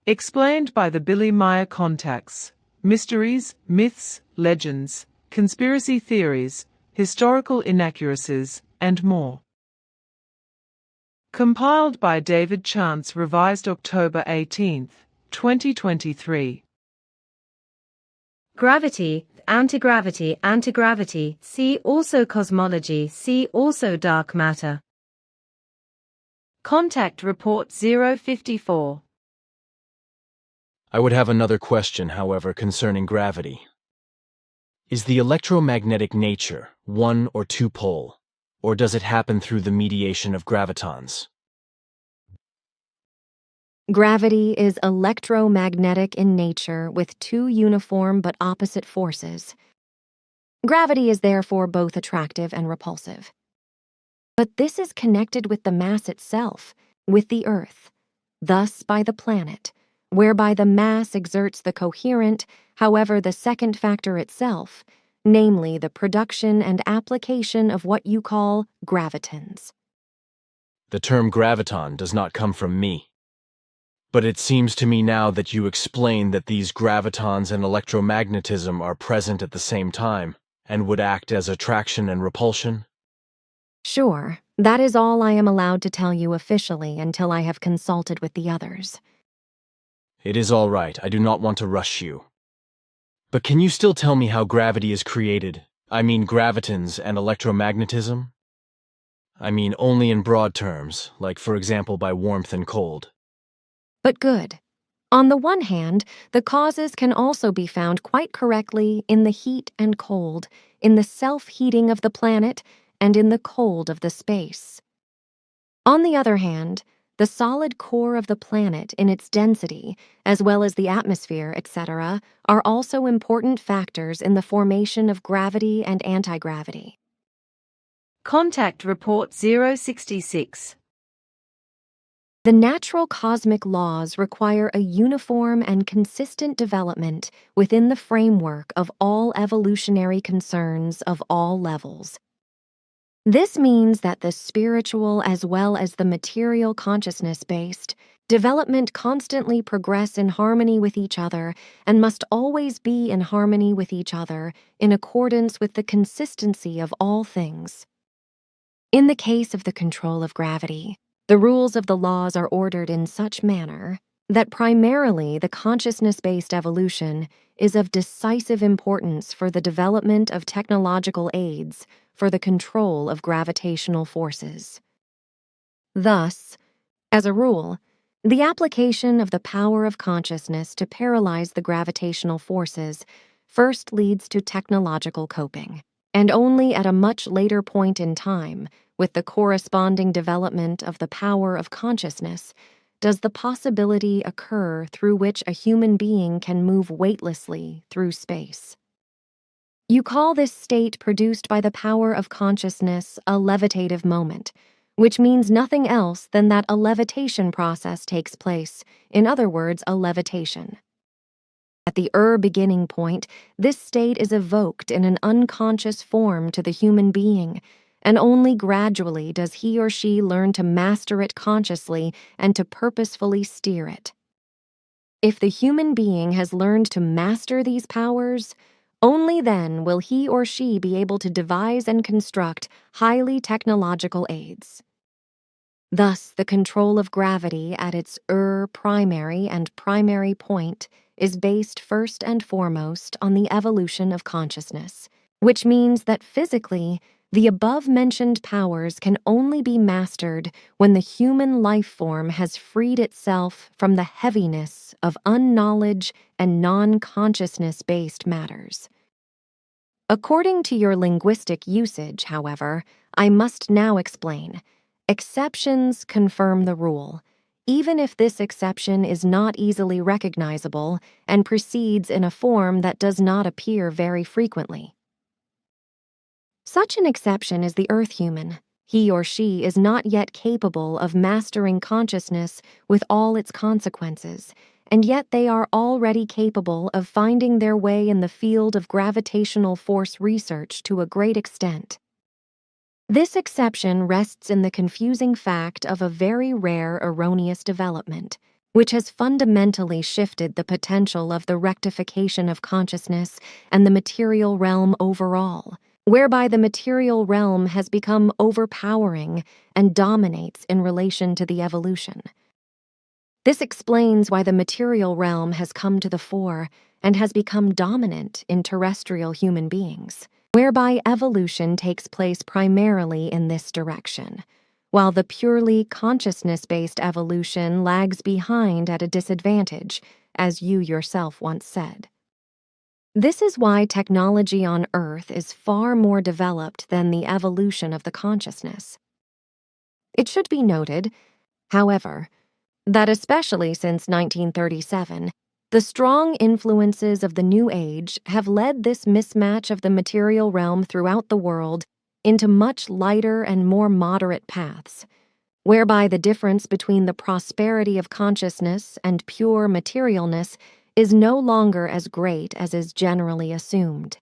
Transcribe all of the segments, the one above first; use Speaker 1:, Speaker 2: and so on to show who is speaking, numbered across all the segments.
Speaker 1: Explained by the Billy Meier contacts. Mysteries, myths, legends, conspiracy theories, historical inaccuracies, and more. Compiled by David Chance, revised October 18, 2023.
Speaker 2: Gravity, antigravity, antigravity, see also cosmology, see also dark matter. Contact Report 054.
Speaker 3: I would have another question, however, concerning gravity. Is the electromagnetic nature one or two pole, or does it happen through the mediation of gravitons?
Speaker 4: Gravity is electromagnetic in nature with two uniform but opposite forces. Gravity is therefore both attractive and repulsive. But this is connected with the mass itself, with the Earth, thus by the planet, whereby the mass exerts the coherent, however the second factor itself, namely the production and application of what you call gravitons.
Speaker 3: The term graviton does not come from me. But it seems to me now that you explain that these gravitons and electromagnetism are present at the same time and would act as attraction and repulsion?
Speaker 4: Sure, that is all I am allowed to tell you officially until I have consulted with the others.
Speaker 3: It is all right. I do not want to rush you. But can you still tell me how gravity is created? I mean gravitons and electromagnetism? I mean only in broad terms, like for example by warmth and cold.
Speaker 4: But good. On the one hand, the causes can also be found quite correctly in the heat and cold, in the self-heating of the planet, and in the cold of the space. On the other hand, the solid core of the planet in its density, as well as the atmosphere, etc., are also important factors in the formation of gravity and anti-gravity.
Speaker 2: Contact Report 066.
Speaker 4: The natural cosmic laws require a uniform and consistent development within the framework of all evolutionary concerns of all levels. This means that the spiritual as well as the material consciousness-based development constantly progress in harmony with each other and must always be in harmony with each other in accordance with the consistency of all things. In the case of the control of gravity, the rules of the laws are ordered in such manner that primarily the consciousness-based evolution is of decisive importance for the development of technological aids for the control of gravitational forces. Thus, as a rule, the application of the power of consciousness to paralyze the gravitational forces first leads to technological coping, and only at a much later point in time, with the corresponding development of the power of consciousness, does the possibility occur through which a human being can move weightlessly through space. You call this state produced by the power of consciousness a levitative moment, which means nothing else than that a levitation process takes place, in other words, a levitation. At the beginning point, this state is evoked in an unconscious form to the human being, and only gradually does he or she learn to master it consciously and to purposefully steer it. If the human being has learned to master these powers, only then will he or she be able to devise and construct highly technological aids. Thus, the control of gravity at its primary and primary point is based first and foremost on the evolution of consciousness, which means that physically, the above-mentioned powers can only be mastered when the human life form has freed itself from the heaviness of unknowledge and non-consciousness-based matters. According to your linguistic usage, however, I must now explain. Exceptions confirm the rule, even if this exception is not easily recognizable and proceeds in a form that does not appear very frequently. Such an exception is the Earth human. He or she is not yet capable of mastering consciousness with all its consequences, and yet they are already capable of finding their way in the field of gravitational force research to a great extent. This exception rests in the confusing fact of a very rare erroneous development, which has fundamentally shifted the potential of the rectification of consciousness and the material realm overall, whereby the material realm has become overpowering and dominates in relation to the evolution. This explains why the material realm has come to the fore and has become dominant in terrestrial human beings, whereby evolution takes place primarily in this direction, while the purely consciousness-based evolution lags behind at a disadvantage, as you yourself once said. This is why technology on Earth is far more developed than the evolution of the consciousness. It should be noted, however, that especially since 1937, the strong influences of the New Age have led this mismatch of the material realm throughout the world into much lighter and more moderate paths, whereby the difference between the prosperity of consciousness and pure materialness is no longer as great as is generally assumed.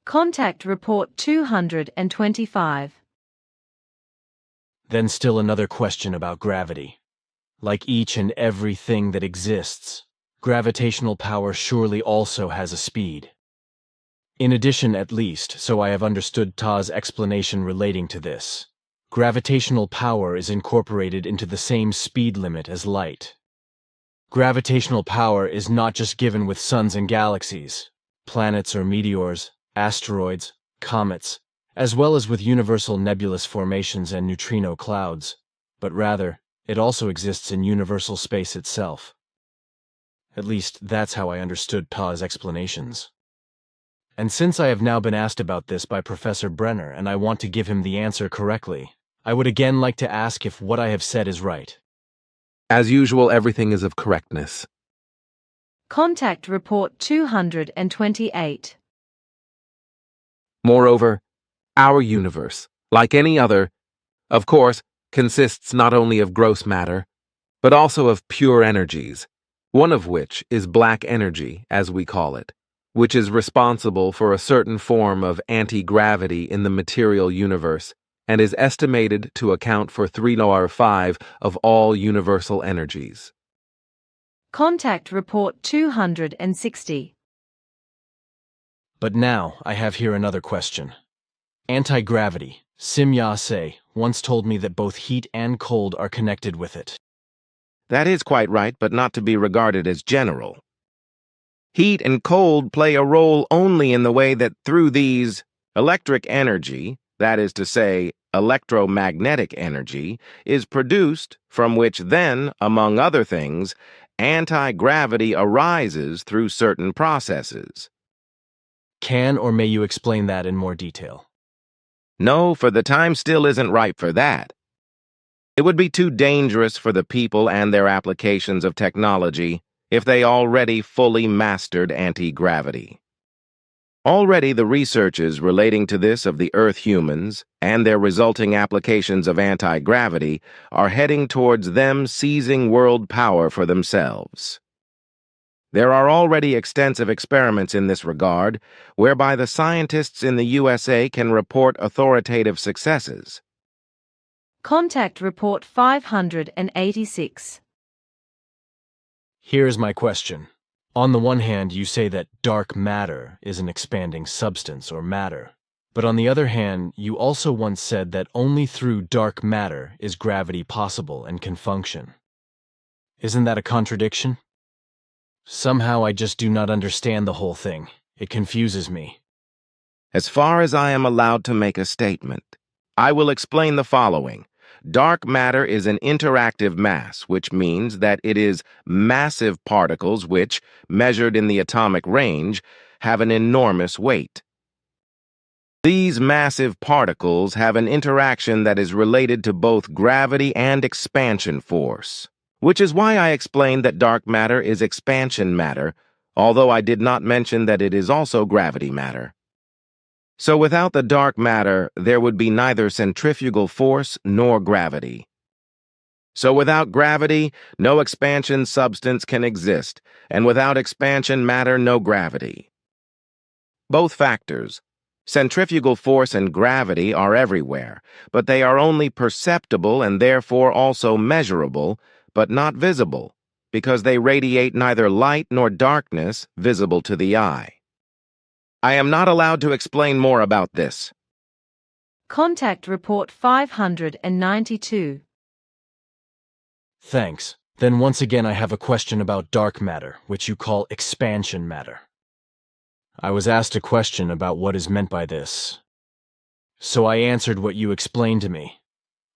Speaker 2: Contact Report 225.
Speaker 3: Then still another question about gravity. Like each and everything that exists, gravitational power surely also has a speed. In addition, at least, so I have understood Ta's explanation relating to this, gravitational power is incorporated into the same speed limit as light. Gravitational power is not just given with suns and galaxies, planets or meteors, asteroids, comets, as well as with universal nebulous formations and neutrino clouds, but rather, it also exists in universal space itself. At least, that's how I understood Ta's explanations. And since I have now been asked about this by Professor Brenner and I want to give him the answer correctly, I would again like to ask if what I have said is right.
Speaker 5: As usual, everything is of correctness.
Speaker 2: Contact Report 228.
Speaker 5: Moreover, our universe, like any other, of course, consists not only of gross matter, but also of pure energies, one of which is black energy, as we call it, which is responsible for a certain form of anti-gravity in the material universe and is estimated to account for 3/5 of all universal energies.
Speaker 2: Contact Report 260.
Speaker 3: But now, I have here another question. Anti-gravity, Sim-Ya-Se, once told me that both heat and cold are connected with it.
Speaker 6: That is quite right, but not to be regarded as general. Heat and cold play a role only in the way that through these, electric energy, that is to say, electromagnetic energy, is produced, from which then, among other things, anti-gravity arises through certain processes.
Speaker 3: Can or may you explain that in more detail?
Speaker 6: No, for the time still isn't ripe for that. It would be too dangerous for the people and their applications of technology if they already fully mastered anti-gravity. Already the researches relating to this of the Earth humans and their resulting applications of anti-gravity are heading towards them seizing world power for themselves. There are already extensive experiments in this regard, whereby the scientists in the USA can report authoritative successes.
Speaker 2: Contact Report 586.
Speaker 3: Here's my question. On the one hand, you say that dark matter is an expanding substance or matter. But on the other hand, you also once said that only through dark matter is gravity possible and can function. Isn't that a contradiction? Somehow I just do not understand the whole thing. It confuses me.
Speaker 6: As far as I am allowed to make a statement, I will explain the following. Dark matter is an interactive mass, which means that it is massive particles which, measured in the atomic range, have an enormous weight. These massive particles have an interaction that is related to both gravity and expansion force, which is why I explained that dark matter is expansion matter, although I did not mention that it is also gravity matter. So without the dark matter, there would be neither centrifugal force nor gravity. So without gravity, no expansion substance can exist, and without expansion matter, no gravity. Both factors, centrifugal force and gravity, are everywhere, but they are only perceptible and therefore also measurable but not visible, because they radiate neither light nor darkness visible to the eye. I am not allowed to explain more about this.
Speaker 2: Contact Report 592.
Speaker 3: Thanks. Then once again I have a question about dark matter, which you call expansion matter. I was asked a question about what is meant by this. So I answered what you explained to me,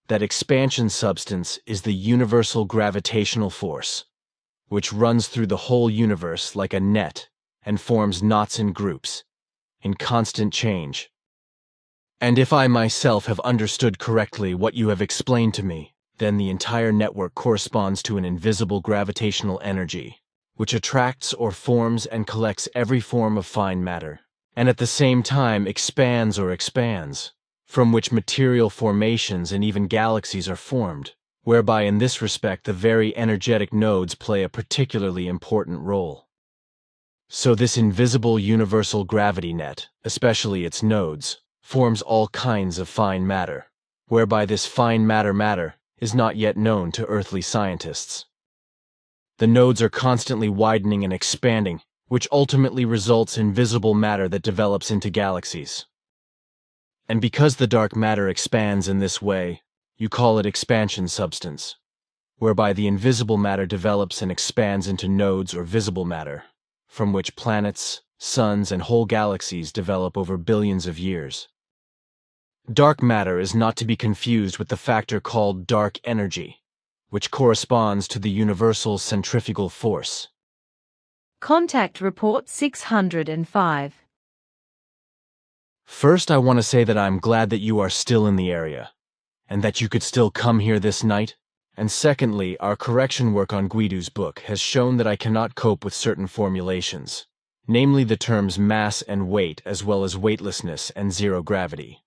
Speaker 3: that expansion substance is the universal gravitational force, which runs through the whole universe like a net and forms knots and groups, in constant change. And if I myself have understood correctly what you have explained to me, then the entire network corresponds to an invisible gravitational energy, which attracts or forms and collects every form of fine matter, and at the same time expands or expands, from which material formations and even galaxies are formed, whereby in this respect the very energetic nodes play a particularly important role. So this invisible universal gravity net, especially its nodes, forms all kinds of fine matter, whereby this fine matter is not yet known to earthly scientists. The nodes are constantly widening and expanding, which ultimately results in visible matter that develops into galaxies. And because the dark matter expands in this way, you call it expansion substance, whereby the invisible matter develops and expands into nodes or visible matter, from which planets, suns, and whole galaxies develop over billions of years. Dark matter is not to be confused with the factor called dark energy, which corresponds to the universal centrifugal force.
Speaker 2: Contact Report 605.
Speaker 3: First, I want to say that I'm glad that you are still in the area, and that you could still come here this night. And secondly, our correction work on Guido's book has shown that I cannot cope with certain formulations, namely the terms mass and weight, as well as weightlessness and zero gravity.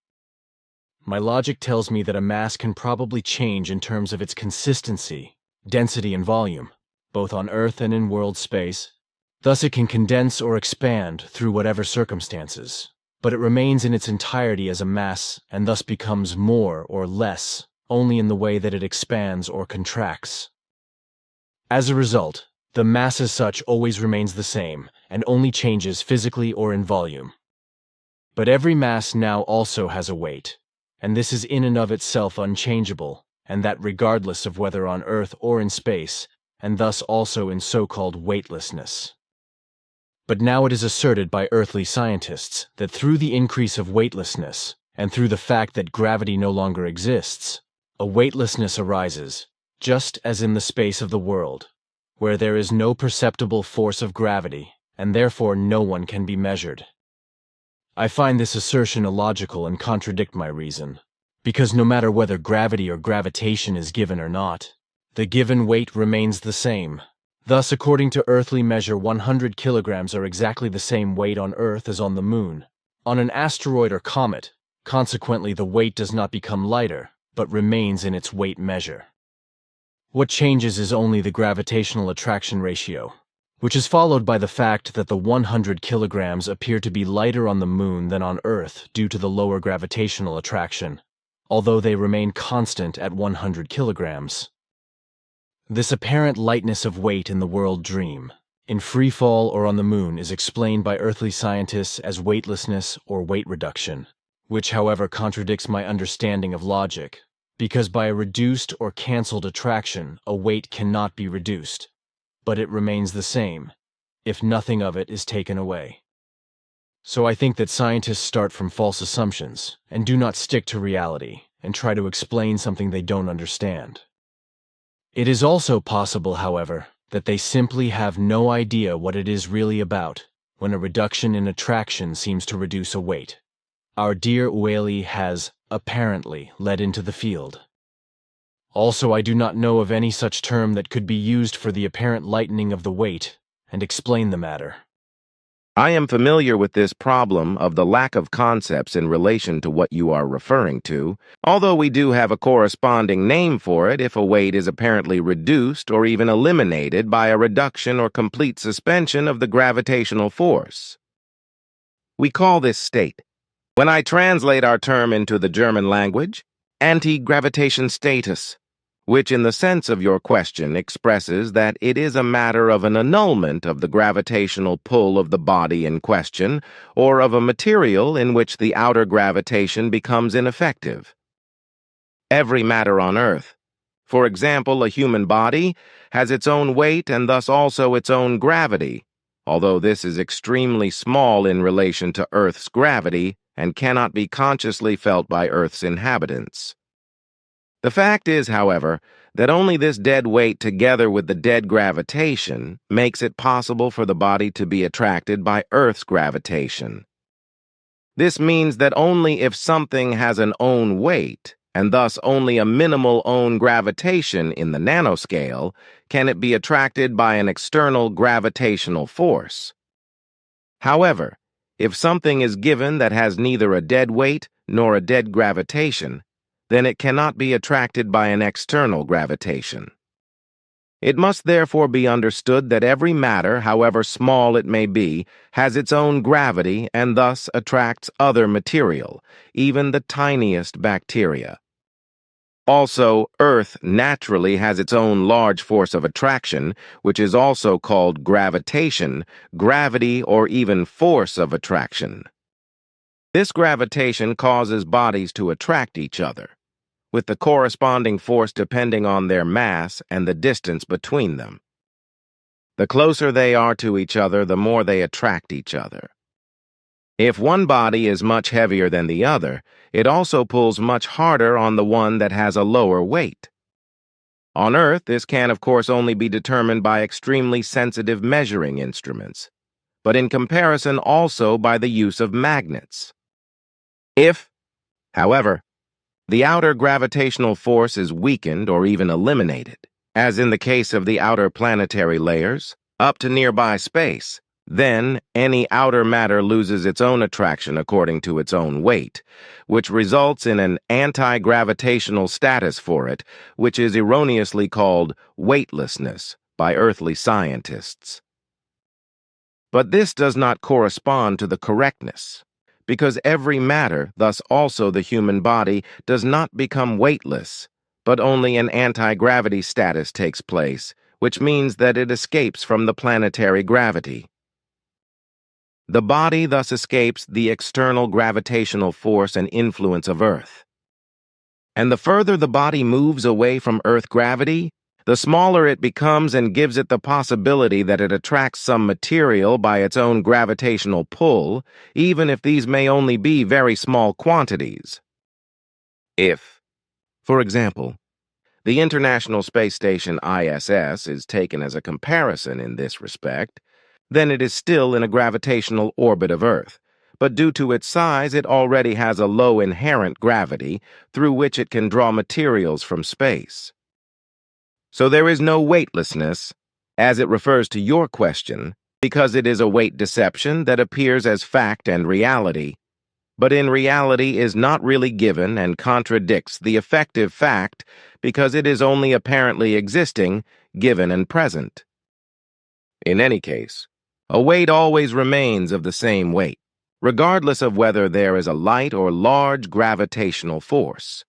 Speaker 3: My logic tells me that a mass can probably change in terms of its consistency, density, and volume, both on Earth and in world space. Thus it can condense or expand through whatever circumstances, but it remains in its entirety as a mass and thus becomes more or less only in the way that it expands or contracts. As a result, the mass as such always remains the same and only changes physically or in volume. But every mass now also has a weight, and this is in and of itself unchangeable, and that regardless of whether on Earth or in space, and thus also in so-called weightlessness. But now it is asserted by earthly scientists that through the increase of weightlessness, and through the fact that gravity no longer exists, a weightlessness arises, just as in the space of the world, where there is no perceptible force of gravity, and therefore no one can be measured. I find this assertion illogical and contradict my reason, because no matter whether gravity or gravitation is given or not, the given weight remains the same. Thus, according to earthly measure, 100 kilograms are exactly the same weight on Earth as on the Moon. On an asteroid or comet, consequently the weight does not become lighter, but remains in its weight measure. What changes is only the gravitational attraction ratio, which is followed by the fact that the 100 kilograms appear to be lighter on the Moon than on Earth due to the lower gravitational attraction, although they remain constant at 100 kilograms. This apparent lightness of weight in the world dream, in free fall or on the Moon, is explained by earthly scientists as weightlessness or weight reduction, which, however, contradicts my understanding of logic, because by a reduced or cancelled attraction, a weight cannot be reduced, but it remains the same, if nothing of it is taken away. So I think that scientists start from false assumptions, and do not stick to reality, and try to explain something they don't understand. It is also possible, however, that they simply have no idea what it is really about when a reduction in attraction seems to reduce a weight. Our dear Ueli has, apparently, led into the field. Also, I do not know of any such term that could be used for the apparent lightening of the weight and explain the matter.
Speaker 6: I am familiar with this problem of the lack of concepts in relation to what you are referring to, although we do have a corresponding name for it if a weight is apparently reduced or even eliminated by a reduction or complete suspension of the gravitational force. We call this state. When I translate our term into the German language, anti-gravitation status. which in the sense of your question expresses that it is a matter of an annulment of the gravitational pull of the body in question, or of a material in which the outer gravitation becomes ineffective. Every matter on Earth, for example, a human body, has its own weight and thus also its own gravity, although this is extremely small in relation to Earth's gravity and cannot be consciously felt by Earth's inhabitants. The fact is, however, that only this dead weight together with the dead gravitation makes it possible for the body to be attracted by Earth's gravitation. This means that only if something has an own weight, and thus only a minimal own gravitation in the nanoscale, can it be attracted by an external gravitational force. However, if something is given that has neither a dead weight nor a dead gravitation, then it cannot be attracted by an external gravitation. It must therefore be understood that every matter, however small it may be, has its own gravity and thus attracts other material, even the tiniest bacteria. Also, Earth naturally has its own large force of attraction, which is also called gravitation, gravity, or even force of attraction. This gravitation causes bodies to attract each other, with the corresponding force depending on their mass and the distance between them. The closer they are to each other, the more they attract each other. If one body is much heavier than the other, it also pulls much harder on the one that has a lower weight. On Earth, this can of course only be determined by extremely sensitive measuring instruments, but in comparison also by the use of magnets. If, however, the outer gravitational force is weakened or even eliminated, as in the case of the outer planetary layers, up to nearby space, then any outer matter loses its own attraction according to its own weight, which results in an anti-gravitational status for it, which is erroneously called weightlessness by earthly scientists. But this does not correspond to the correctness, because every matter, thus also the human body, does not become weightless, but only an anti-gravity status takes place, which means that it escapes from the planetary gravity. The body thus escapes the external gravitational force and influence of Earth. And the further the body moves away from Earth gravity, the smaller it becomes and gives it the possibility that it attracts some material by its own gravitational pull, even if these may only be very small quantities. If, for example, the International Space Station ISS is taken as a comparison in this respect, then it is still in a gravitational orbit of Earth, but due to its size it already has a low inherent gravity through which it can draw materials from space. So there is no weightlessness, as it refers to your question, because it is a weight deception that appears as fact and reality, but in reality is not really given and contradicts the effective fact because it is only apparently existing, given and present. In any case, a weight always remains of the same weight, regardless of whether there is a light or large gravitational force.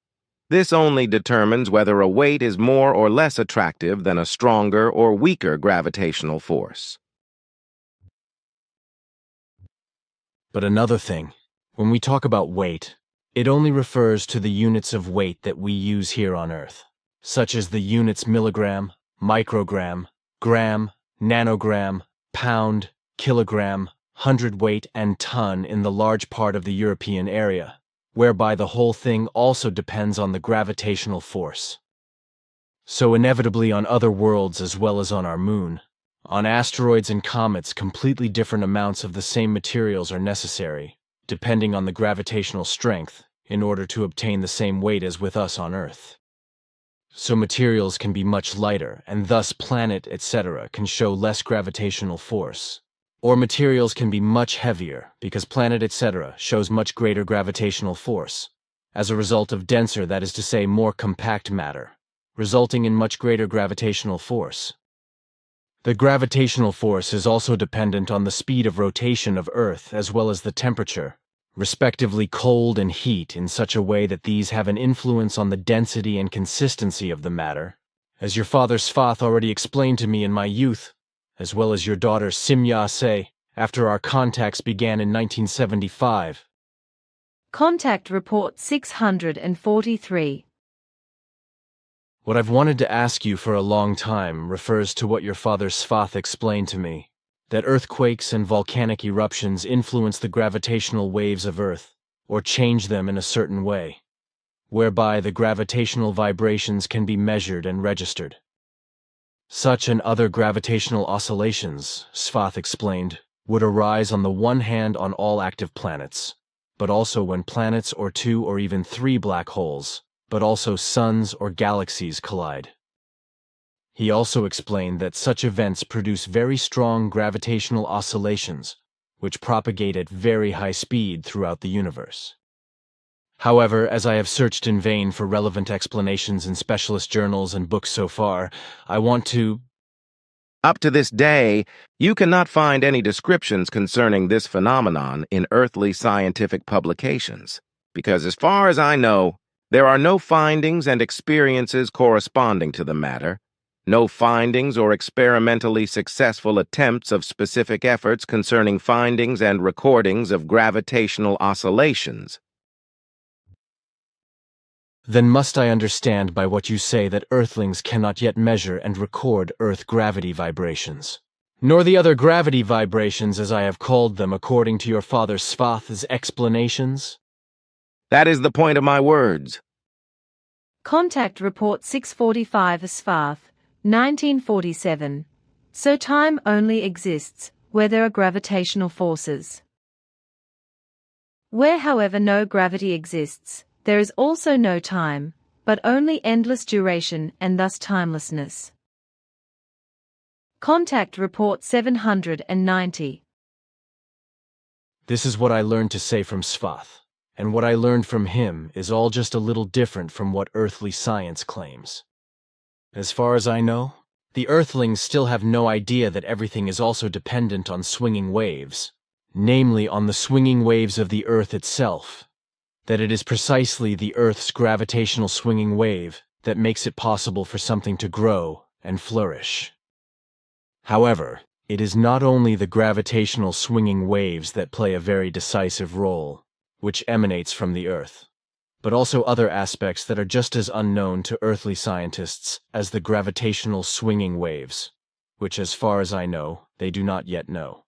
Speaker 6: This only determines whether a weight is more or less attractive than a stronger or weaker gravitational force.
Speaker 3: But another thing, when we talk about weight, it only refers to the units of weight that we use here on Earth, such as the units milligram, microgram, gram, nanogram, pound, kilogram, hundredweight, and ton in the large part of the European area, whereby the whole thing also depends on the gravitational force. So inevitably on other worlds as well as on our moon, on asteroids and comets, completely different amounts of the same materials are necessary, depending on the gravitational strength, in order to obtain the same weight as with us on Earth. So materials can be much lighter, and thus planet, etc., can show less gravitational force. Or materials can be much heavier, because planet, etc., shows much greater gravitational force, as a result of denser, that is to say, more compact matter, resulting in much greater gravitational force. The gravitational force is also dependent on the speed of rotation of Earth as well as the temperature, respectively cold and heat, in such a way that these have an influence on the density and consistency of the matter, as your father Svath already explained to me in my youth, as well as your daughter Simya Se, after our contacts began in 1975.
Speaker 2: Contact Report 643.
Speaker 3: What I've wanted to ask you for a long time refers to what your father Svath explained to me, that earthquakes and volcanic eruptions influence the gravitational waves of Earth, or change them in a certain way, whereby the gravitational vibrations can be measured and registered. Such and other gravitational oscillations, Svath explained, would arise on the one hand on all active planets, but also when planets or two or even three black holes, but also suns or galaxies collide. He also explained that such events produce very strong gravitational oscillations, which propagate at very high speed throughout the universe. However, as I have searched in vain for relevant explanations in specialist journals and books so far, I want to...
Speaker 6: Up to this day, you cannot find any descriptions concerning this phenomenon in earthly scientific publications, because as far as I know, there are no findings and experiences corresponding to the matter, no findings or experimentally successful attempts of specific efforts concerning findings and recordings of gravitational oscillations.
Speaker 3: Then must I understand by what you say that Earthlings cannot yet measure and record Earth gravity vibrations, nor the other gravity vibrations as I have called them according to your father Svath's explanations?
Speaker 6: That is the point of my words.
Speaker 2: Contact Report 645 Svath, 1947. So time only exists where there are gravitational forces. Where, however, no gravity exists, there is also no time, but only endless duration and thus timelessness. Contact Report 790.
Speaker 3: This is what I learned to say from Svath, and what I learned from him is all just a little different from what earthly science claims. As far as I know, the Earthlings still have no idea that everything is also dependent on swinging waves, namely on the swinging waves of the Earth itself, that it is precisely the Earth's gravitational swinging wave that makes it possible for something to grow and flourish. However, it is not only the gravitational swinging waves that play a very decisive role, which emanates from the Earth, but also other aspects that are just as unknown to earthly scientists as the gravitational swinging waves, which, as far as I know, they do not yet know.